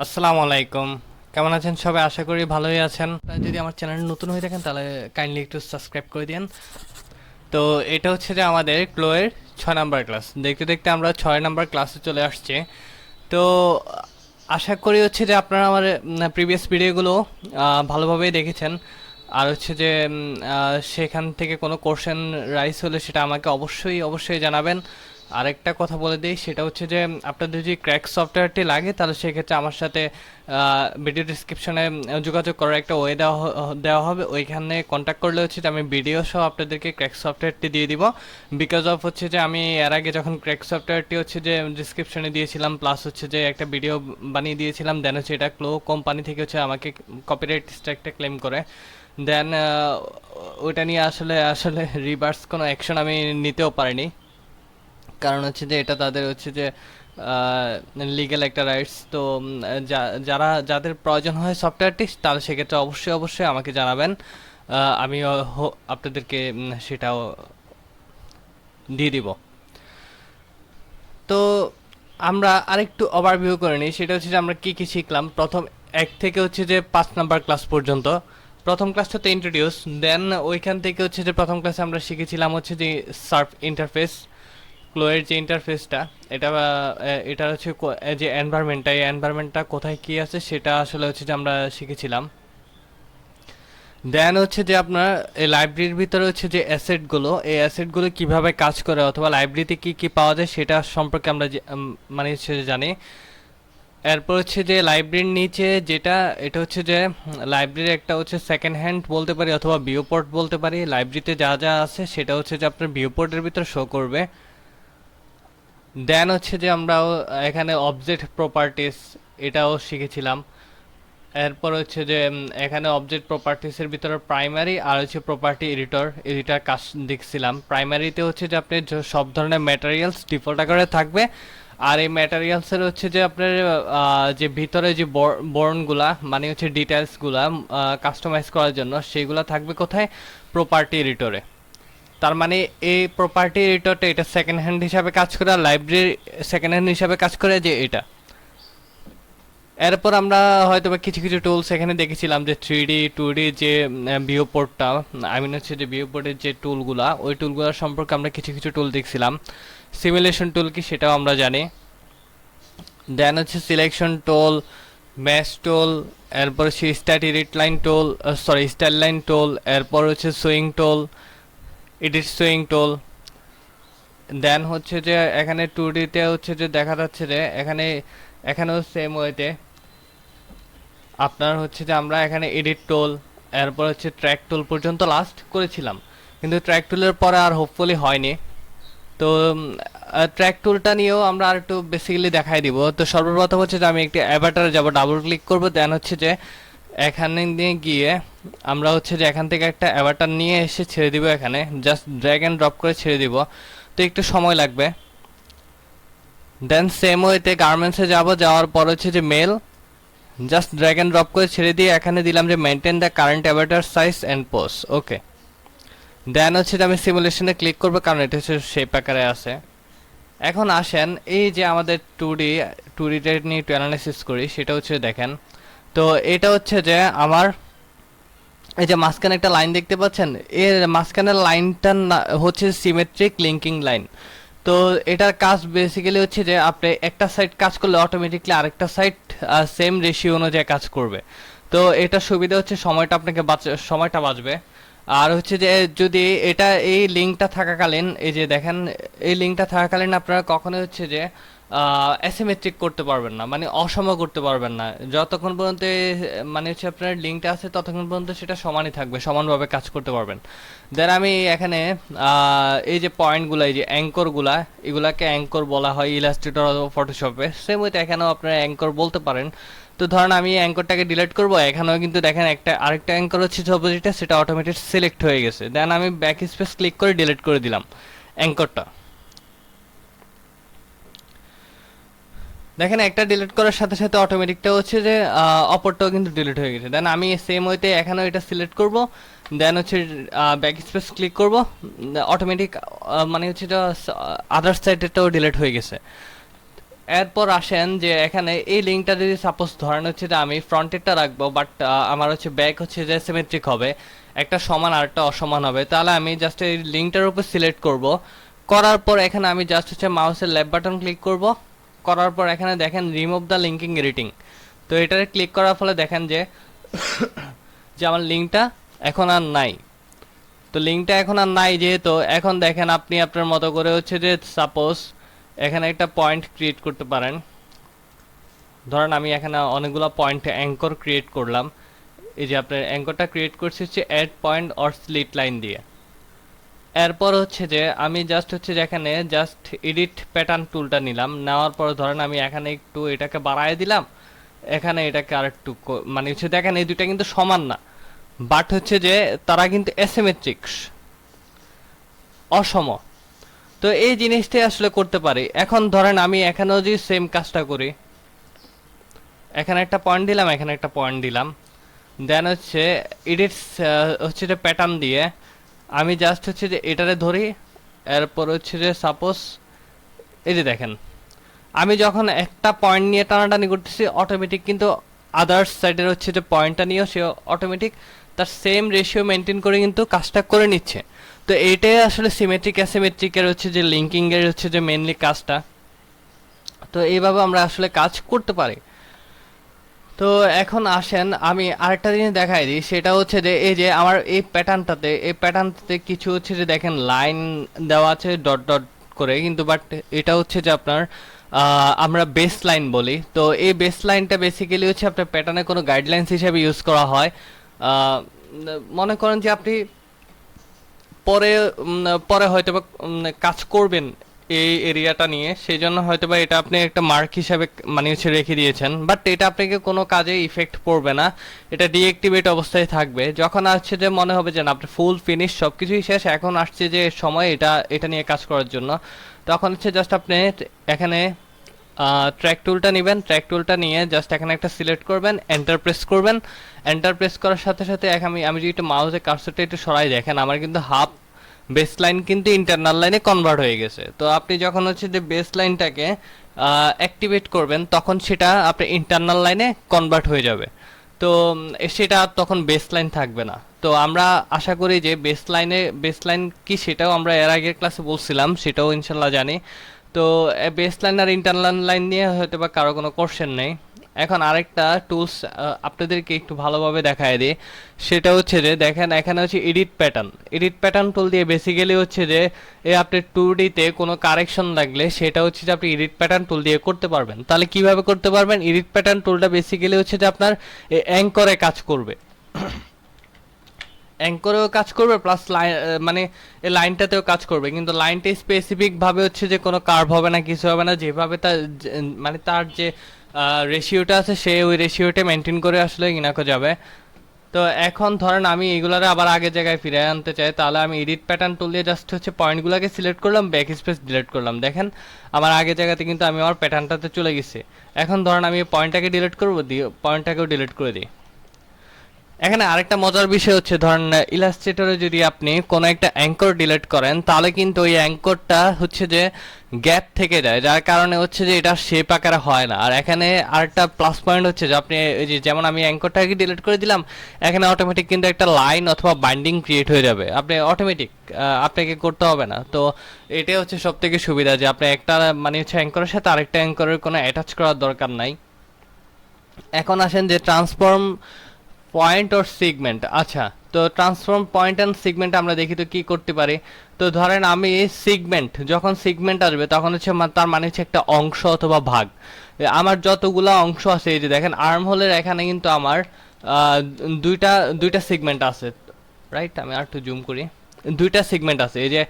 আসসালামু আলাইকুম। কেমন আছেন সবাই? আশা করি ভালোই আছেন। যদি আমার চ্যানেলে নতুন হয়ে থাকেন তাহলে কাইন্ডলি একটু সাবস্ক্রাইব করে দিন। তো এটা হচ্ছে যে আমাদের ক্লোয়ের 6 নাম্বার ক্লাস। দেখতে দেখতে আমরা 6 নাম্বার ক্লাসে চলে আসছি। তো আশা করি হচ্ছে যে আপনারা আমার প্রিভিয়াস ভিডিওগুলো ভালোভাবেই দেখেছেন। আর হচ্ছে যে সেখান থেকে কোনো কোশ্চেন রাইজ হলে সেটা আমাকে অবশ্যই অবশ্যই জানাবেন। আরেকটা কথা বলে দিই, সেটা হচ্ছে যে আপনাদের যদি ক্র্যাক সফটওয়্যারটি লাগে তাহলে সেক্ষেত্রে আমার সাথে ভিডিও ডিসক্রিপশনে যোগাযোগ করার একটা ওয়ে দেওয়া হবে। ওইখানে কন্ট্যাক্ট করলে হচ্ছে যে আমি ভিডিও সহ আপনাদেরকে ক্র্যাক সফটওয়্যারটি দিয়ে দিব। বিকজ অফ হচ্ছে যে আমি এর আগে যখন ক্র্যাক সফটওয়্যারটি হচ্ছে যে ডিসক্রিপশনে দিয়েছিলাম, প্লাস হচ্ছে যে একটা ভিডিও বানিয়ে দিয়েছিলাম, দেন হচ্ছে এটা ক্লো কোম্পানি থেকে হচ্ছে আমাকে কপিরাইট স্ট্রাইকটা ক্লেম করে। দেন ওইটা নিয়ে আসলে আসলে রিভার্স কোনো অ্যাকশন আমি নিতেও পারিনি, কারণ হচ্ছে যে এটা তাদের হচ্ছে যে লিগ্যাল একটা রাইটস। তো যারা যাদের প্রয়োজন হয় সফটওয়্যারটি তাহলে সেক্ষেত্রে অবশ্যই অবশ্যই আমাকে জানাবেন। আমি আপনাদেরকে সেটাও দিয়ে দিব। তো আমরা আরেকটু ওভারভিউ করে নিই, সেটা হচ্ছে যে আমরা কী কী শিখলাম প্রথম 1 থেকে হচ্ছে যে 5 নাম্বার ক্লাস পর্যন্ত। প্রথম ক্লাসটা তো ইন্ট্রোডিউস, দেন ওইখান থেকে হচ্ছে যে প্রথম ক্লাসে আমরা শিখেছিলাম হচ্ছে যে সার্ফ ইন্টারফেস, ক্লোয়ের যে ইন্টারফেসটা, এটা এটা হচ্ছে যে এনভায়রনমেন্টটা, এই এনভায়রনমেন্টটা কোথায় কী আছে সেটা আসলে হচ্ছে যে আমরা শিখেছিলাম। দেন হচ্ছে যে আপনার এই লাইব্রেরির ভিতরে হচ্ছে যে অ্যাসেটগুলো, এই অ্যাসেটগুলো কীভাবে কাজ করে অথবা লাইব্রেরিতে কী কী পাওয়া যায় সেটা সম্পর্কে আমরা মানে হচ্ছে যে জানি। এরপর হচ্ছে যে লাইব্রেরির নিচে যেটা, এটা হচ্ছে যে লাইব্রেরির একটা হচ্ছে সেকেন্ড হ্যান্ড বলতে পারি অথবা ভিউপোর্ট বলতে পারি। লাইব্রেরিতে যা যা আছে সেটা হচ্ছে যে আপনার ভিউপোর্টের ভিতরে শো করবে। দেন হচ্ছে যে আমরাও এখানে অবজেক্ট প্রপার্টিস এটাও শিখেছিলাম। এরপর হচ্ছে যে এখানে অবজেক্ট প্রপার্টিসের ভিতরে প্রাইমারি আর হচ্ছে প্রপার্টি এডিটর কাজ দেখছিলাম। প্রাইমারিতে হচ্ছে যে আপনি সব ধরনের ম্যাটেরিয়ালস ডিফল্ট আকারে থাকবে, আর এই ম্যাটেরিয়ালসের হচ্ছে যে আপনার যে ভিতরে যে বর্ণগুলা মানে হচ্ছে ডিটেলসগুলা কাস্টমাইজ করার জন্য সেগুলো থাকবে কোথায়? প্রপার্টি এডিটরে। তার মানে এই প্রপার্টি এডিটরটা এটা সেকেন্ড হ্যান্ড হিসাবে কাজ করে, আর লাইব্রেরি সেকেন্ড হ্যান্ড হিসাবে কাজ করে যে এটা। এরপর আমরা হয়তো বা কিছু কিছু টুলস এখানে দেখেছিলাম, যে 3D 2D যে ভিউ পোর্টটা, আই মিন হচ্ছে যে ভিউ পোর্টের যে টুলগুলা, ওই টুলগুলোর সম্পর্কে আমরা কিছু কিছু টুল দেখছিলাম। সিমুলেশন টুল কি সেটাও আমরা জানি। দেন হচ্ছে সিলেকশন টুল, ম্যাশ টুল, এরপর হচ্ছে stat edit line tool, sorry style line tool, এরপর হচ্ছে সুইং টুল, এডিট সুইং টুল। দেন হচ্ছে যে এখানে 2Dতে হচ্ছে যে দেখা যাচ্ছে যে এখানেও সেম ওয়েতে আপনার হচ্ছে যে আমরা এখানে এডিট টুল, এরপর হচ্ছে ট্র্যাক টুল পর্যন্ত লাস্ট করেছিলাম, কিন্তু ট্র্যাক টুলের পরে আর হোপফুলি হয়নি। তো ট্র্যাক টুলটা নিয়েও আমরা আর একটু বেসিক্যালি দেখাই দিব। তো সর্বপ্রথম হচ্ছে যে আমি একটি অ্যাভাটারে যাব, ডাবল ক্লিক করব, দেন হচ্ছে যে এখানে নিয়ে গিয়ে আমরা হচ্ছে যে এখান থেকে একটা অ্যাভাটার নিয়ে এসে ছেড়ে দিব, এখানে জাস্ট ড্র্যাগ অ্যান্ড ড্রপ করে ছেড়ে দিব। তো একটু সময় লাগবে। দেন সেম ওয়েতে গার্মেন্টসে যাব, যাওয়ার পর হচ্ছে যে mail, just drag and drop করে ছেড়ে দিয়ে এখানে দিলাম যে maintain the current avatar size and pose, okay. Then হচ্ছে যে আমি সিমুলেশনে ক্লিক করবো, কারণ এটা হচ্ছে শেপ আকারে আছে। এখন আসেন এই যে আমাদের 2D নিয়ে একটু অ্যানালাইসিস করি, সেটা হচ্ছে দেখেন। তো এটা হচ্ছে যে আমার এই যে মাঝখানে একটা লাইন দেখতে পাচ্ছেন, এর মাঝখানের লাইনটার হচ্ছে সিমেট্রিক লিঙ্কিং লাইন। তো এটার কাজ বেসিক্যালি হচ্ছে যে আপনি একটা সাইড কাজ করলে অটোমেটিকলি আরেকটা সাইড সেম রেশিও অনুযায়ী কাজ করবে। তো এটা সুবিধা হচ্ছে সময়টা আপনাকে সময়টা বাঁচবে। আর হচ্ছে যে যদি এটা এই লিঙ্কটা থাকাকালীন, এই যে দেখেন এই লিঙ্কটা থাকাকালীন আপনারা কখনোই হচ্ছে যে অ্যাসিমেট্রিক করতে পারবেন না, মানে অসম করতে পারবেন না। যতক্ষণ পর্যন্ত মানে হচ্ছে আপনার লিঙ্কটা আছে ততক্ষণ পর্যন্ত সেটা সমানই থাকবে, সমানভাবে কাজ করতে পারবেন। দেন আমি এখানে এই যে পয়েন্টগুলো, এই যে অ্যাঙ্করগুলা, এগুলাকে অ্যাঙ্কর বলা হয় ইলাস্ট্রেটর অথবা ফটোশপে। সেম ওইতে এখানেও আপনারা অ্যাঙ্কর বলতে পারেন। তো ধরেন আমি অ্যাঙ্করটাকে ডিলিট করবো, এখানেও কিন্তু দেখেন আরেকটা অ্যাঙ্কর হচ্ছে অপোজিটে, সেটা অটোমেটিক সিলেক্ট হয়ে গেছে। দেন আমি ব্যাক স্পেস ক্লিক করে ডিলিট করে দিলাম অ্যাঙ্করটা। দেখেন একটা ডিলিট করার সাথে সাথে অটোমেটিকটা হচ্ছে যে অপরটাও কিন্তু ডিলিট হয়ে গেছে। দেন আমি সেম ওয়েতে এখানেও এটা সিলেক্ট করব, দেন হচ্ছে ব্যাক স্পেস ক্লিক করব, অটোমেটিক মানে হচ্ছে এটা আদার সাইডেরটাও ডিলিট হয়ে গেছে। এরপর আসেন যে এখানে এই লিঙ্কটা যদি সাপোজ ধরেন হচ্ছে যে আমি ফ্রন্টেরটা রাখবো, বাট আমার হচ্ছে ব্যাক হচ্ছে যে সিমেট্রিক হবে, একটা সমান আর একটা অসমান হবে, তাহলে আমি জাস্ট এই লিঙ্কটার উপর সিলেক্ট করব। করার পর এখানে আমি জাস্ট হচ্ছে মাউসের লেফট বাটন ক্লিক করব। করার পর এখানে দেখেন রিমুভ দ্য লিঙ্কিং এডিটিং, তো এটারে ক্লিক করার ফলে দেখেন যে যে আমার লিঙ্কটা এখন আর নাই। তো লিঙ্কটা এখন আর নাই যেহেতু, এখন দেখেন আপনি আপনার মতো করে হচ্ছে যে সাপোজ এখানে একটা পয়েন্ট ক্রিয়েট করতে পারেন। ধরেন আমি এখানে অনেকগুলো পয়েন্ট অ্যাঙ্কর ক্রিয়েট করলাম। এই যে আপনার অ্যাঙ্করটা ক্রিয়েট করছি হচ্ছে add point or split line দিয়ে। এরপর হচ্ছে যে আমি জাস্ট হচ্ছে যে এখানে জাস্ট এডিট প্যাটার্ন টুলটা নিলাম, নেওয়ার পর ধরেন আমি এখানে একটু এটাকে বাড়ায় দিলাম, এখানে এটাকে আর একটু মানে হচ্ছে দেখেন এই দুইটা কিন্তু সমান না, বাট হচ্ছে যে তারা কিন্তু অ্যাসিমেট্রিক, অসম। তো এই জিনিসটাই আসলে করতে পারি। এখন ধরেন আমি এখানেও যদি সেম কাজটা করি, এখানে একটা পয়েন্ট দিলাম, এখানে একটা পয়েন্ট দিলাম, দেন হচ্ছে এডিট হচ্ছে যে প্যাটার্ন দিয়ে আমি জাস্ট হচ্ছে যে এটারে ধরি। এরপর হচ্ছে যে সাপোজ এই যে দেখেন আমি যখন একটা পয়েন্ট নিয়ে টানাটানি করতেছি, অটোমেটিক কিন্তু আদার্স সাইডের হচ্ছে যে পয়েন্টটা নিয়েও সে অটোমেটিক তার সেম রেশিও মেনটেন করে কিন্তু কাজটা করে নিচ্ছে। তো এইটাই আসলে সিমেট্রিক অ্যাসিমেট্রিকের হচ্ছে যে লিঙ্কিংয়ের হচ্ছে যে মেনলি কাজটা। তো এইভাবে আমরা আসলে কাজ করতে পারি। তো এখন আসেন আমি আরেকটা জিনিস দেখাই দিই, সেটা হচ্ছে যে এই যে আমার এই প্যাটার্নটাতে কিছু হচ্ছে যে দেখেন লাইন দেওয়া আছে ডট ডট করে, কিন্তু বাট এটা হচ্ছে যে আপনার আমরা বেস লাইন বলি। তো এই বেস লাইনটা বেসিক্যালি হচ্ছে আপনার প্যাটার্নে কোনো গাইডলাইন্স হিসেবে ইউজ করা হয়। মনে করেন যে আপনি পরে পরে হয়তো বা কাজ করবেন এই এরিয়াটা নিয়ে, সেই জন্য হয়তো বা এটা আপনি একটা মার্ক হিসাবে মানে হচ্ছে রেখে দিয়েছেন, বাট এটা আপনাকে কোনো কাজে ইফেক্ট পড়বে না, এটা ডিঅ্যাক্টিভেট অবস্থায় থাকবে। যখন আসছে যে মনে হবে যে না আপনার ফুল ফিনিশ সব কিছুই শেষ, এখন আসছে যে সময় এটা এটা নিয়ে কাজ করার জন্য, তখন হচ্ছে জাস্ট আপনি এখানে ট্র্যাক টুলটা নেবেন, ট্র্যাক টুলটা নিয়ে জাস্ট এখানে একটা সিলেক্ট করবেন, এন্টার প্রেস করবেন। এন্টার প্রেস করার সাথে সাথে আমি যদি একটু মাউসে কার্সরটা একটু সরাই দেখেন আমার কিন্তু হাফ বেস লাইন কিন্তু ইন্টারনাল লাইনে কনভার্ট হয়ে গেছে। তো আপনি যখন হচ্ছে যে বেস লাইনটাকে অ্যাক্টিভেট করবেন তখন সেটা আপনার ইন্টারনাল লাইনে কনভার্ট হয়ে যাবে। তো সেটা আর তখন বেস লাইন থাকবে না। তো আমরা আশা করি যে বেস লাইন কি সেটাও আমরা এর আগের ক্লাসে বলছিলাম, সেটাও ইনশাল্লাহ জানি। তো বেস লাইন আর ইন্টারনাল লাইন নিয়ে হয়তো বা কারো কোনো কোশ্চেন নেই। এখন আরেকটা টুলস আপনাদেরকে একটু ভালোভাবে দেখায় দিই, সেটা হচ্ছে যে দেখেন এখানে হচ্ছে এডিট প্যাটার্ন টুল দিয়ে বেসিক্যালি হচ্ছে যে আপনি 2D-তে কোনো কারেকশন লাগলে সেটা হচ্ছে যে আপনি এডিট প্যাটার্ন টুল দিয়ে করতে পারবেন। তাহলে কিভাবে করতে পারবেন? এডিট প্যাটার্ন টুলটা বেসিক্যালি হচ্ছে যে আপনার অ্যাঙ্করে কাজ করবে, অ্যাঙ্করেও কাজ করবে প্লাস লাইন মানে এই লাইনটাতেও কাজ করবে, কিন্তু লাইনটা স্পেসিফিক ভাবে হচ্ছে যে কোনো কার্ভ হবে না, কিছু হবে না, যেভাবে তার মানে তার যে রেশিওটা আছে সে ওই রেশিওটা মেনটেন করে আসলে ইনাকো যাবে। তো এখন ধরেন আমি এগুলারে আবার আগের জায়গায় ফিরে আনতে চাই, তাহলে আমি এডিট প্যাটার্ন টুল দিয়ে জাস্ট হচ্ছে পয়েন্টগুলোকে সিলেক্ট করলাম, ব্যাক স্পেস ডিলিট করলাম, দেখেন আমার আগের জায়গাতে কিন্তু আমি আমার প্যাটার্নটাতে চলে গেছি। এখন ধরেন আমি পয়েন্টটাকে ডিলিট করবো, দিয়ে পয়েন্টটাকেও ডিলিট করে দিই। এখানে আরেকটা মজার বিষয় হচ্ছে ধরেন ইলাস্ট্রেটরে যদি আপনি কোনো একটা অ্যাঙ্কর ডিলিট করেন তাহলে কিন্তু ওই অ্যাঙ্করটা হচ্ছে যে গ্যাপ থেকে যায়, যার কারণে হচ্ছে যে এটা শেপ আকারে হয় না। আর এখানে আরেকটা প্লাস পয়েন্ট হচ্ছে যে আপনি এই যে যেমন আমি অ্যাঙ্করটাকে ডিলিট করে দিলাম, এখানে অটোমেটিক কিন্তু একটা লাইন অথবা বাইন্ডিং ক্রিয়েট হয়ে যাবে, আপনি অটোমেটিক আপনাকে করতে হবে না। তো এটাই হচ্ছে সব থেকে সুবিধা যে আপনি একটা মানে হচ্ছে অ্যাঙ্করের সাথে আরেকটা অ্যাঙ্করের কোনো অ্যাটাচ করার দরকার নাই। এখন আসেন যে ট্রান্সফর্ম পয়েন্ট অর সিগমেন্ট। আচ্ছা, তো ট্রান্সফর্ম পয়েন্ট অ্যান্ড সিগমেন্ট আমরা দেখি তো কি করতে পারি। তো ধরেন আমি সিগমেন্ট, যখন সিগমেন্ট আসবে তখন হচ্ছে তার মানে হচ্ছে একটা অংশ অথবা ভাগ। আমার যতগুলা অংশ আছে এই যে দেখেন আর্ম হোলের এখানে কিন্তু আমার দুইটা দুইটা সিগমেন্ট আছে, রাইট? আমি আর একটু জুম করি, দুইটা সেগমেন্ট আছে। এই যে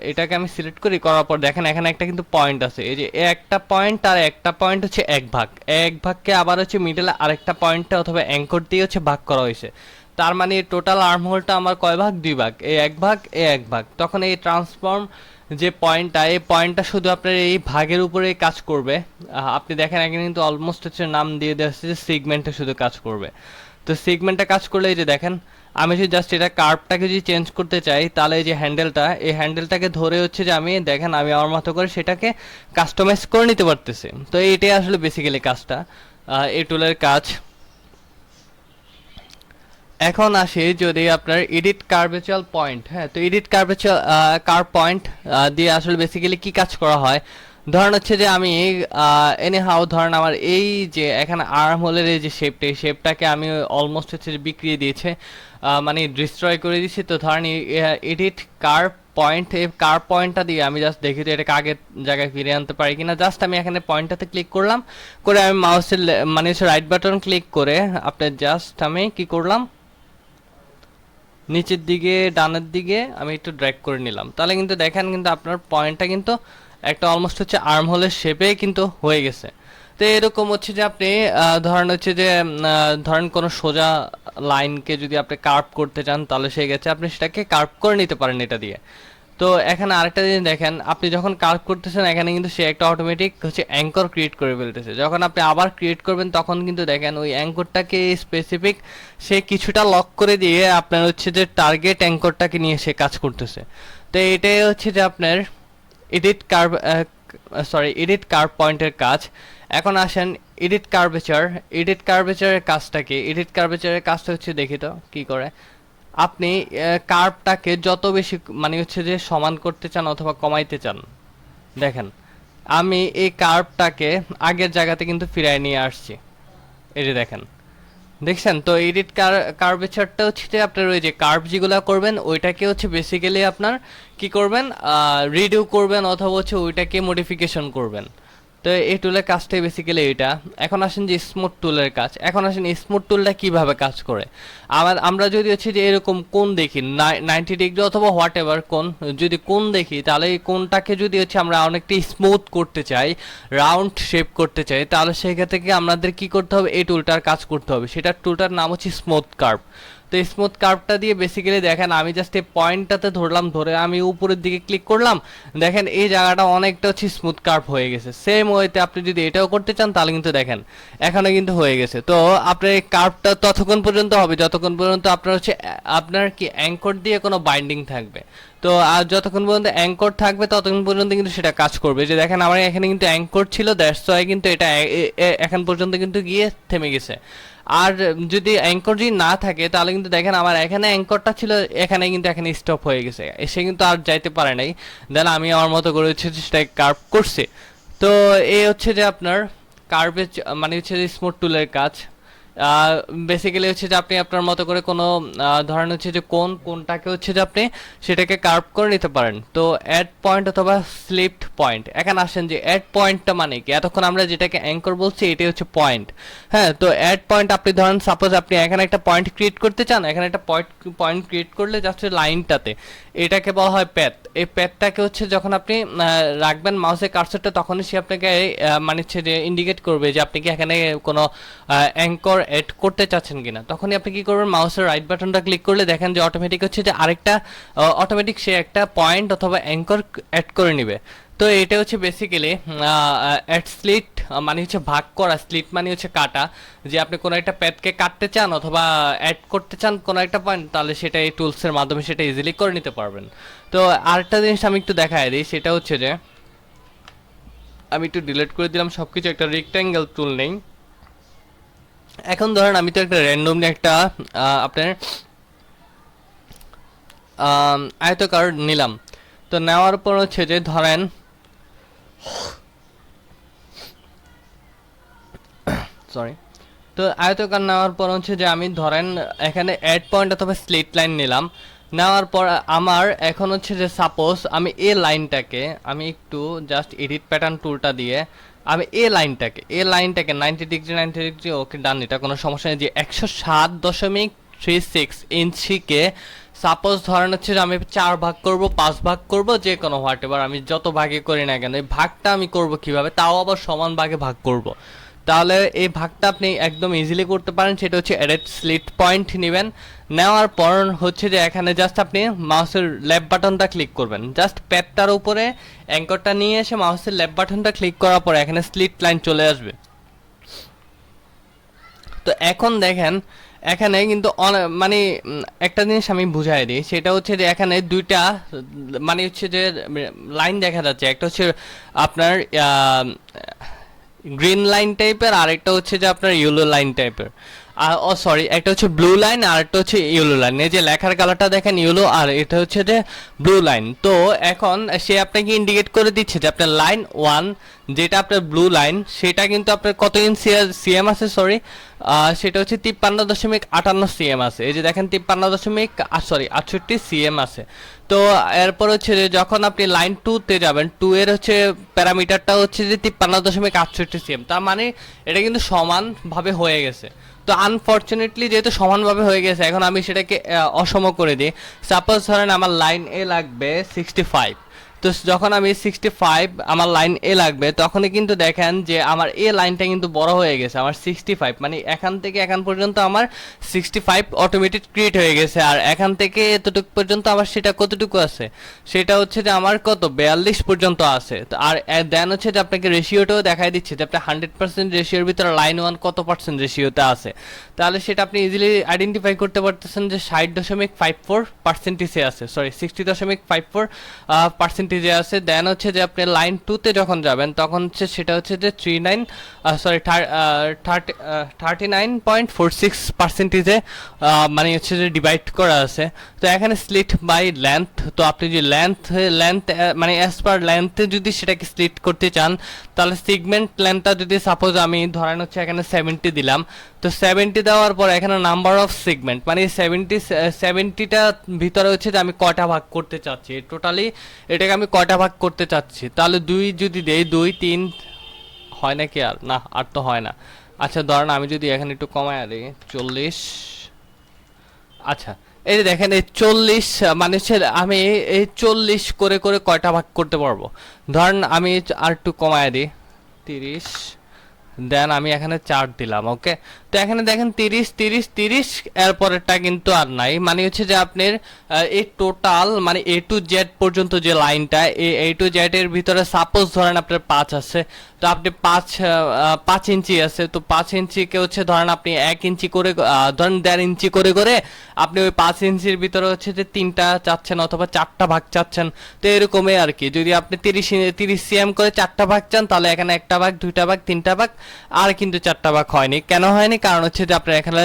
এটাকে আমি সিলেক্ট করি, করার পর দেখেন এখানে একটা কিন্তু পয়েন্ট আছে, এই যে একটা পয়েন্ট আর একটা পয়েন্ট হচ্ছে এক ভাগ, এক ভাগকে আবার হচ্ছে মিডলে আরেকটা পয়েন্টে অথবা অ্যাঙ্কর দিয়ে হচ্ছে ভাগ করা হয়েছে। তার মানে টোটাল আর্ম হোলটা আমার কয় ভাগ? দুই ভাগ, এই এক ভাগ এ এক ভাগ। তখন এই ট্রান্সফর্ম যে পয়েন্টটা, এই পয়েন্টটা শুধু আপনার এই ভাগের উপরেই কাজ করবে। আপনি দেখেন এখানে কিন্তু অলমোস্ট হচ্ছে নাম দিয়ে দেওয়া হচ্ছে যে সিগমেন্টে শুধু কাজ করবে। তো সেগমেন্টটা কাজ করলে এই যে দেখেন, আমি যদি জাস্ট এটা কার্ভটাকে যদি চেঞ্জ করতে চাই, তাহলে এই যে হ্যান্ডেলটা, এই হ্যান্ডেলটাকে ধরে হচ্ছে যে আমি দেখেন আমি আমার মতো করে সেটাকে কাস্টমাইজ করে নিতে পারতেছি। তো এইটাই আসলে বেসিক্যালি কাজটা, এই টুলের কাজ। এখন আসি যদি আপনার এডিট কার্ভেচার পয়েন্ট, হ্যাঁ, তো এডিট কার্ভেচার কার্ভ পয়েন্ট দিয়ে আসলে বেসিক্যালি কি কাজ করা হয়। ধরেন হচ্ছে যে আমি এনি হাউ ধরেন আমার এই যে এখানে আর্ম হোলের এই যে শেপটা, এই শেপটাকে আমি অলমোস্ট হচ্ছে যে বিক্রিয়ে দিয়েছে, মানে ডিস্ট্রয় করে দিয়েছি। তো ধরেন এডিট কার্ভ পয়েন্ট, এই কার্ভ পয়েন্টটা দিয়ে আমি জাস্ট দেখি তো এটাকে আগের জায়গায় ফিরে আনতে পারি কিনা। জাস্ট আমি এখানে পয়েন্টটাতে ক্লিক করলাম, করে আমি মাউসের মানে হচ্ছে রাইট বাটন ক্লিক করে আপনার জাস্ট আমি কি করলাম, নিচের দিকে ডানের দিকে আমি একটু ড্র্যাগ করে নিলাম। তাহলে কিন্তু দেখেন কিন্তু আপনার পয়েন্টটা কিন্তু একটা অলমোস্ট হচ্ছে আর্ম হোলের শেপে কিন্তু হয়ে গেছে। তো এরকম হচ্ছে যে আপনি ধরেন হচ্ছে যে ধরেন কোনো সোজা লাইনকে যদি আপনি কার্ভ করতে চান, তাহলে সেই গেছে আপনি সেটাকে কার্ভ করে নিতে পারেন এটা দিয়ে। তো এখানে আরেকটা জিনিস দেখেন, আপনি যখন কার্ভ করতেছেন এখানে কিন্তু সে একটা অটোমেটিক হচ্ছে অ্যাঙ্কর ক্রিয়েট করে ফেলতেছে। যখন আপনি আবার ক্রিয়েট করবেন তখন কিন্তু দেখেন ওই অ্যাঙ্করটাকে স্পেসিফিক সে কিছুটা লক করে দিয়ে আপনার হচ্ছে যে টার্গেট অ্যাঙ্করটাকে নিয়ে সে কাজ করতেছে। তো এটাই হচ্ছে যে আপনার এডিট কার্ভ এডিট কার্ভ পয়েন্টের কাজ। এখন আসেন এডিট কার্ভেচার। এডিট কার্ভেচারের কাজটা কি? এডিট কার্ভেচারের কাজটা হচ্ছে দেখি তো কি করে। আপনি কার্ভটাকে যত বেশি মানে হচ্ছে যে সমান করতে চান অথবা কমাইতে চান, দেখেন আমি এই কার্ভটাকে আগের জায়গাতে কিন্তু ফিরায় নিয়ে আসছি, এই যে দেখেন, দেখছেন? তো এডিট কার্ভেচারটা হচ্ছে যে আপনার ওই যে কার্ভ যেগুলো করবেন ওইটাকে হচ্ছে বেসিক্যালি আপনার কি করবেন, রিডিউ করবেন অথবা হচ্ছে ওইটাকে মডিফিকেশন করবেন। তো এই টুলের কাজটাই বেসিক্যালি এটা। এখন আসেন যে স্মুথ টুলের কাজ। এখন আসেন স্মুথ টুলটা কিভাবে কাজ করে। আমরা যদি হচ্ছে যে এরকম কোণ দেখি 90 ডিগ্রি অথবা হোয়াট এভার কোণ, যদি কোণ দেখি তাহলে এই কোণটাকে যদি হচ্ছে আমরা অনেকটা স্মুথ করতে চাই, রাউন্ড শেপ করতে চাই, তাহলে সেই ক্ষেত্রে কি আমাদের কি করতে হবে, এই টুলটার কাজ করতে হবে। সেটার টুলটার নাম হচ্ছে স্মুথ কার্ভ। তো স্মুথ কার্ভটা দিয়ে বেসিক্যালি দেখেন আমি জাস্ট এই পয়েন্টটাতে ধরলাম, ধরে আমি উপরের দিকে ক্লিক করলাম, দেখেন এই জায়গাটা অনেকটা হচ্ছে স্মুথ কার্ভ হয়ে গেছে। সেম ওয়েতে আপনি যদি এটাও করতে চান তাহলে কিন্তু দেখেন এখানে কিন্তু হয়ে গেছে। তো আপনার এই কার্ভটা ততক্ষণ পর্যন্ত হবে যতক্ষণ পর্যন্ত আপনার হচ্ছে আপনার কি অ্যাঙ্কর দিয়ে কোনো বাইন্ডিং থাকবে। তো আর যতক্ষণ পর্যন্ত অ্যাঙ্কর থাকবে ততক্ষণ পর্যন্ত কিন্তু সেটা কাজ করবে। যে দেখেন আমার এখানে কিন্তু অ্যাঙ্কর ছিল, দ্যাটস ওয়াই কিন্তু এটা এখন পর্যন্ত কিন্তু গিয়ে থেমে গেছে। আর যদি অ্যাঙ্কর যদি না থাকে তাহলে কিন্তু দেখেন আমার এখানে অ্যাঙ্করটা ছিল, এখানে কিন্তু এখানে স্টপ হয়ে গেছে, এসে কিন্তু আর যাইতে পারে নাই। দেন আমি আমার মতো করে হচ্ছে সেটাকে কার্ভ করছি। তো এই হচ্ছে যে আপনার কার্ভেজ মানে হচ্ছে যে স্মুথ টুলের কাজ। বেসিক্যালি হচ্ছে যে আপনি আপনার মতো করে কোনো ধরেন হচ্ছে যে কোনটাকে হচ্ছে যে আপনি সেটাকে কার্ভ করে নিতে পারেন। তো অ্যাড পয়েন্ট অথবা স্লিপড পয়েন্ট। এখানে আসেন যে অ্যাড পয়েন্টটা মানে কি, এতক্ষণ আমরা যেটাকে অ্যাঙ্কর বলছি এটাই হচ্ছে পয়েন্ট। হ্যাঁ, তো অ্যাড পয়েন্ট আপনি ধরেন সাপোজ আপনি এখানে একটা পয়েন্ট ক্রিয়েট করতে চান, এখানে একটা পয়েন্ট ক্রিয়েট করলে জাস্ট লাইনটাতে, এটাকে বলা হয় প্যাথ। এই প্যাথটাকে হচ্ছে যখন আপনি রাখবেন মাউসের কার্সরটা, তখনই সে আপনাকে মানে হচ্ছে যে ইন্ডিকেট করবে যে আপনি কি এখানে কোনো অ্যাঙ্কর এড করতে চাচ্ছেন কিনা। তখনই আপনি কি করবেন, মাউসের রাইট বাটনটা ক্লিক করলে দেখেন যে অটোমেটিক হচ্ছে যে আরেকটা অটোমেটিক সে একটা পয়েন্ট অথবা অ্যাঙ্কর অ্যাড করে নেবে। তো এটা হচ্ছে বেসিক্যালি অ্যাড স্লিট মানে হচ্ছে ভাগ করা, স্লিট মানে হচ্ছে কাটা। যে আপনি কোনো একটা প্যাথকে কাটতে চান অথবা অ্যাড করতে চান কোনো একটা পয়েন্ট, তাহলে সেটা এই টুলসের মাধ্যমে সেটা ইজিলি করে নিতে পারবেন। তো আরেকটা জিনিস আমি একটু দেখাই দিই, সেটা হচ্ছে যে আমি একটু ডিলিট করে দিলাম সব কিছু, একটা রেক্ট্যাঙ্গেল টুল নেই। এখন ধরেন আমি তো একটা র্যান্ডমলি একটা আপনার আয়তকার নিলাম। তো নেওয়ার পর হচ্ছে যে ধরেন সরি, তো আয়তকার নেওয়ার পর হচ্ছে যে আমি ধরেন এখানে অ্যাড পয়েন্ট অথবা স্লিট লাইন নিলাম। নেওয়ার পর আমার এখন হচ্ছে যে সাপোজ আমি এই লাইনটাকে আমি একটু জাস্ট এডিট প্যাটার্ন টুলটা দিয়ে আমি এই লাইনটাকে 90 ডিগ্রি ওকে ডান, এটা কোনো সমস্যা নেই। যে 107.36 ইঞ্চিকে সাপোজ ধরেন হচ্ছে যে আমি 4 ভাগ করব, 5 ভাগ করব, যে কোনো হোয়াট এভার আমি যত ভাগে করি না কেন, এই ভাগটা আমি করব কিভাবে, তাও আবার সমান ভাগে ভাগ করব। তাহলে এই ভাগটা আপনি একদম ইজিলি করতে পারেন। সেটা হচ্ছে এডিট স্লিট পয়েন্ট নেবেন। নেওয়ার পর হচ্ছে যে এখানে জাস্ট আপনি মাউসের লেফট বাটনটা ক্লিক করবেন, জাস্ট প্যাডটার উপরে অ্যাঙ্করটা নিয়ে এসে মাউসের লেফট বাটনটা ক্লিক করার পর এখানে স্লিট লাইন চলে আসবে। তো এখন দেখেন এখানে কিন্তু মানে একটা জিনিস আমি বুঝাই দিই, সেটা হচ্ছে যে এখানে দুইটা মানে হচ্ছে যে লাইন দেখা যাচ্ছে, একটা হচ্ছে আপনার গ্রিন লাইন টাইপের, আর একটা হচ্ছে যে আপনার ইয়েলো লাইন টাইপের। ও সরি, একটা হচ্ছে ব্লু লাইন আর একটা হচ্ছে ইয়েলো লাইন। এই যে লেখার কালারটা দেখেন ইয়েলো, আর এটা হচ্ছে যে ব্লু লাইন। তো এখন সে আপনাকে ইন্ডিকেট করে দিচ্ছে যে আপনার লাইন 1 যেটা আপনার ব্লু লাইন, সেটা কিন্তু আপনার কত ইঞ্চি সিএম আছে, সরি সেটা হচ্ছে 53.58 সিএম আছে। এই যে দেখেন 53.68 সিএম আছে। তো এরপর হচ্ছে যে যখন আপনি লাইন 2 তে যাবেন, 2 এর হচ্ছে প্যারামিটারটা হচ্ছে যে 53.68 সিএম। তার মানে এটা কিন্তু সমানভাবে হয়ে গেছে। তো আনফরচুনেটলি যেহেতু সমানভাবে হয়ে গেছে, এখন আমি সেটাকে অসম করে দিই। সাপোজ ধরেন আমার লাইন এ লাগবে 65, তো যখন আমি 65 আমার লাইন এ লাগবে, তখনই কিন্তু দেখেন যে আমার এ লাইনটা কিন্তু বড় হয়ে গেছে। আমার 65 মানে এখান থেকে এখান পর্যন্ত আমার 65 অটোমেটিক ক্রিয়েট হয়ে গেছে। আর এখান থেকে এতটুকু পর্যন্ত আমার সেটা কতটুকু আছে, সেটা হচ্ছে যে আমার কত 42 পর্যন্ত আছে। তো আর দেন হচ্ছে যে আপনাকে রেশিওটাও দেখাই দিচ্ছে যে আপনার 100% রেশিওর ভিতরে লাইন 1 কত পার্সেন্ট রেশিওতে আছে। তাহলে সেটা আপনি ইজিলি আইডেন্টিফাই করতে পারতেছেন যে 60.54% আছে, সরি 60.54% আছে। দেন হচ্ছে যে আপনি লাইন 2 তে যখন যাবেন, তখন হচ্ছে সেটা হচ্ছে যে 39.46% মানে হচ্ছে যে ডিভাইড করা আছে। তো এখানে স্লিট বাই লেন্থ, তো আপনি যে লেন্থ মানে অ্যাজ পার লেন্থে যদি সেটাকে স্প্লিট করতে চান, তাহলে সিগমেন্ট লেন্থটা যদি সাপোজ আমি ধরেন হচ্ছে এখানে 70 দিলাম, তো 70 দেওয়ার পর এখানে নাম্বার অফ সেগমেন্ট মানে 70টা ভিতরে হচ্ছে যে আমি কয়টা ভাগ করতে চাচ্ছি, টোটালি এটাকে আমি কয়টা ভাগ করতে চাচ্ছি। তাহলে 2 যদি দেই, 2 3 হয় নাকি, আর না, আর তো হয় না। আচ্ছা ধরেন আমি যদি এখানে একটু কমায় দিই 40, আচ্ছা এই যে দেখেন এই 40 মানে হচ্ছে আমি এই 40 করে করে কয়টা ভাগ করতে পারবো। ধরেন আমি আর একটু কমায় দিই 30, দেন আমি এখানে 4 দিলাম, ওকে। তো এখানে দেখেন 30 এরপরেরটা কিন্তু আর নাই, মানে হচ্ছে যে আপনার এই টোটাল মানে এ টু জেড পর্যন্ত যে লাইনটা, এ টু জেড এর ভিতরে সাপোজ ধরেন আপনার 5 আছে, তো আপনি 5 ইঞ্চি আছে, তো 5 ইঞ্চিকে হচ্ছে ধরেন আপনি 1 ইঞ্চি করে ধরেন 1.5 ইঞ্চি করে করে আপনি ওই 5 ইঞ্চির ভিতরে হচ্ছে যে 3টা চাচ্ছেন অথবা 4টা ভাগ চাচ্ছেন। তো এরকমই আর কি, যদি আপনি 30 সিএম করে 4টা ভাগ চান, তাহলে এখানে 1টা ভাগ 2টা ভাগ 3টা ভাগ, আর কিন্তু 4টা ভাগ হয়নি। কেন হয়নি? কারণ হচ্ছে যে আপনার এখানে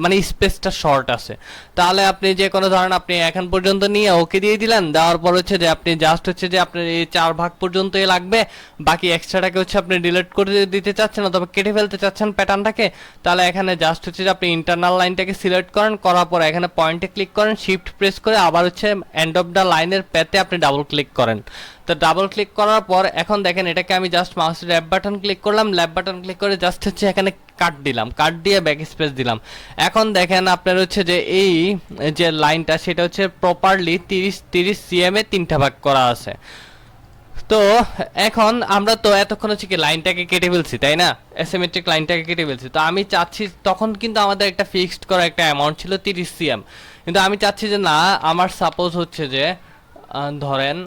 মানে স্পেসটা শর্ট আছে। তাহলে আপনি যে কোনো ধরেন আপনি এখন পর্যন্ত নিয়ে ওকে দিয়ে দিলেন, দেওয়ার পর হচ্ছে যে আপনি জাস্ট হচ্ছে যে আপনার এই 4 ভাগ পর্যন্তই লাগবে, বাকি এক্সট্রাটাকে হচ্ছে আপনি ডিলিট করে দিতে চাচ্ছেন অথবা কেটে ফেলতে চাচ্ছেন প্যাটার্নটাকে। তাহলে এখানে জাস্ট হচ্ছে যে আপনি ইন্টারনাল লাইনটাকে সিলেক্ট করেন, করার পর এখানে পয়েন্টে ক্লিক করেন, শিফট প্রেস করে আবার হচ্ছে এন্ড অফ দ্য লাইনের পেতে আপনি ডাবল ক্লিক করেন। তো ডাবল ক্লিক করার পর এখন দেখেন এটাকে আমি জাস্ট মাউসের লেফট বাটন ক্লিক করলাম, লেফট বাটন ক্লিক করে জাস্ট হচ্ছে এখানে কাট দিলাম, কাট দিয়ে ব্যাক স্পেস দিলাম। এখন দেখেন আপনার হচ্ছে যে এই যে লাইনটা সেটা হচ্ছে প্রপারলি 30 সিএম এ 3টা ভাগ করা আছে। তো এখন আমরা তো এতক্ষণ হচ্ছে কি লাইনটাকে কেটে ফেলছি, তাই না? অ্যাসিমেট্রিক লাইনটাকে কেটে ফেলছি। তো আমি চাচ্ছি, তখন কিন্তু আমাদের একটা ফিক্সড করা একটা অ্যামাউন্ট ছিল 30 সিএম, কিন্তু আমি চাচ্ছি যে না, আমার সাপোজ হচ্ছে যে ধরেন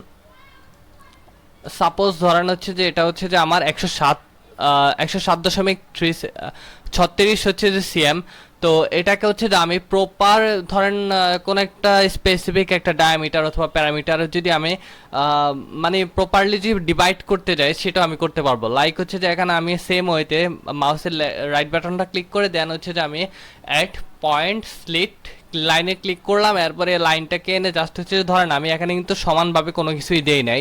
হচ্ছে যে এটা হচ্ছে যে আমার 107.36 হচ্ছে যে সিএম। তো এটাকে হচ্ছে যে আমি প্রপার ধরেন কোন একটা স্পেসিফিক একটা ডায়ামিটার অথবা প্যারামিটার যদি আমি মানে প্রপারলি যদি ডিভাইড করতে যাই, সেটা আমি করতে পারবো। লাইক হচ্ছে যে এখানে আমি সেম ওয়েতে মাউসের রাইট বাটনটা ক্লিক করে দেন হচ্ছে যে আমি অ্যাট পয়েন্ট স্লিট লাইনে ক্লিক করলাম, এরপরে লাইনটাকে এনে জাস্ট হচ্ছে ধরেন আমি এখানে কিন্তু সমানভাবে কোনো কিছুই দেই নাই,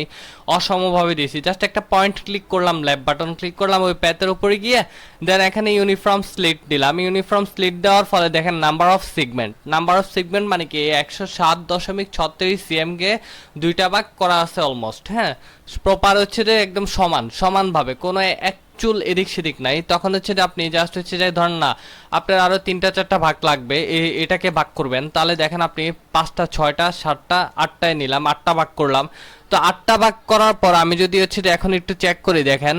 অসমভাবে দিয়েছি। জাস্ট একটা পয়েন্ট ক্লিক করলাম, লেফট বাটন ক্লিক করলাম ওই প্যাথের উপরে গিয়ে, দেন এখানে ইউনিফর্ম স্লিট দিলাম। ইউনিফর্ম স্লিট দেওয়ার ফলে দেখেন নাম্বার অফ সেগমেন্ট মানে কি 107.36 সিএম কে 2টা ভাগ করা আছে অলমোস্ট, হ্যাঁ। প্রপার হচ্ছে যে একদম সমানভাবে কোনো এক চুল এদিক সেদিক নাই। তখন হচ্ছে যে আপনি জাস্ট হচ্ছে যে ধরেন না আপনার আরো 3টা 4টা ভাগ লাগবে, এটাকে ভাগ করবেন। তাহলে দেখেন আপনি 5টা 6টা 7টা 8টায় নিলাম, 8টা ভাগ করলাম। তো 8টা ভাগ করার পর আমি যদি হচ্ছে যে এখন একটু চেক করে দেখেন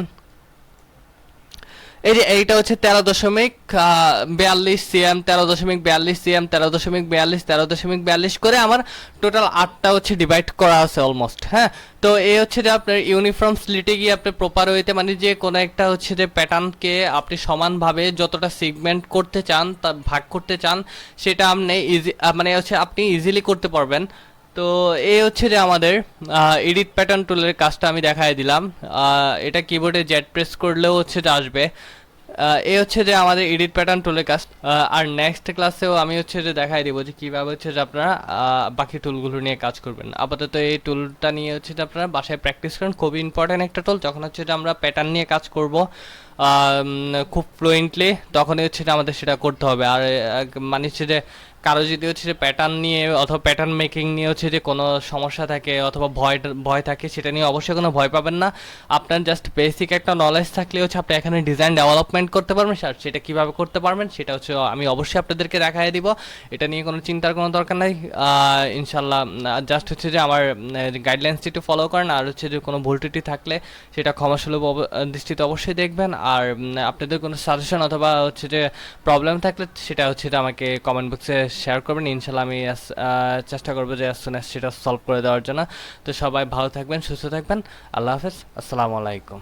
এই যে এইটা হচ্ছে 13.42 cm, 13.42 cm, 13.42, 13.42 করে আমার টোটাল 8টা হচ্ছে ডিভাইড করা আছে অলমোস্ট। হ্যাঁ, তো এই হচ্ছে যে আপনার ইউনিফর্ম স্লিটে গিয়ে আপনি প্রপার ওয়েতে মানে যে কোনো একটা হচ্ছে যে প্যাটার্নকে আপনি সমানভাবে যতটা সেগমেন্ট করতে চান তা ভাগ করতে চান সেটা আপনি ইজি মানে হচ্ছে আপনি ইজিলি করতে পারবেন। তো এই হচ্ছে যে আমাদের এডিট প্যাটার্ন টুলের কাজটা আমি দেখাই দিলাম। এটা কিবোর্ডে জেড প্রেস করলেও হচ্ছে যে আসবে। এই হচ্ছে যে আমাদের এডিট প্যাটার্ন টুলের কাজ। আর নেক্সট ক্লাসেও আমি হচ্ছে যে দেখাই দিব যে কীভাবে হচ্ছে যে আপনারা বাকি টুলগুলো নিয়ে কাজ করবেন। আপাতত এই টুলটা নিয়ে হচ্ছে যে আপনারা বাসায় প্র্যাকটিস করেন, খুবই ইম্পর্ট্যান্ট একটা টুল। যখন হচ্ছে যে আমরা প্যাটার্ন নিয়ে কাজ করব খুব ফ্লুয়েন্টলি, তখনই হচ্ছে যে আমাদের সেটা করতে হবে। আর মানে হচ্ছে যে কারো যদি হচ্ছে যে প্যাটার্ন নিয়ে অথবা প্যাটার্ন মেকিং নিয়ে হচ্ছে যে কোনো সমস্যা থাকে অথবা ভয় থাকে, সেটা নিয়ে অবশ্যই কোনো ভয় পাবেন না। আপনার জাস্ট বেসিক একটা নলেজ থাকলে হচ্ছে আপনি এখানে ডিজাইন ডেভেলপমেন্ট করতে পারবেন। আর সেটা কীভাবে করতে পারবেন সেটা হচ্ছে আমি অবশ্যই আপনাদেরকে দেখাই দিব। এটা নিয়ে কোনো চিন্তার কোনো দরকার নাই ইনশাল্লাহ। জাস্ট হচ্ছে যে আমার গাইডলাইন্সটি একটু ফলো করেন, আর হচ্ছে যে কোনো ভুল ত্রুটি থাকলে সেটা ক্ষমাসুলভ দৃষ্টিতে অবশ্যই দেখবেন। আর আপনাদের কোনো সাজেশন অথবা হচ্ছে যে প্রবলেম থাকলে সেটা হচ্ছে যে আমাকে কমেন্ট বক্সে শেয়ার করবেন। ইনশাল্লাহ আমি চেষ্টা করবো যে as soon as সেটা সলভ করে দেওয়ার জন্য। তো সবাই ভালো থাকবেন, সুস্থ থাকবেন। আল্লাহ হাফেজ, আসসালামু আলাইকুম।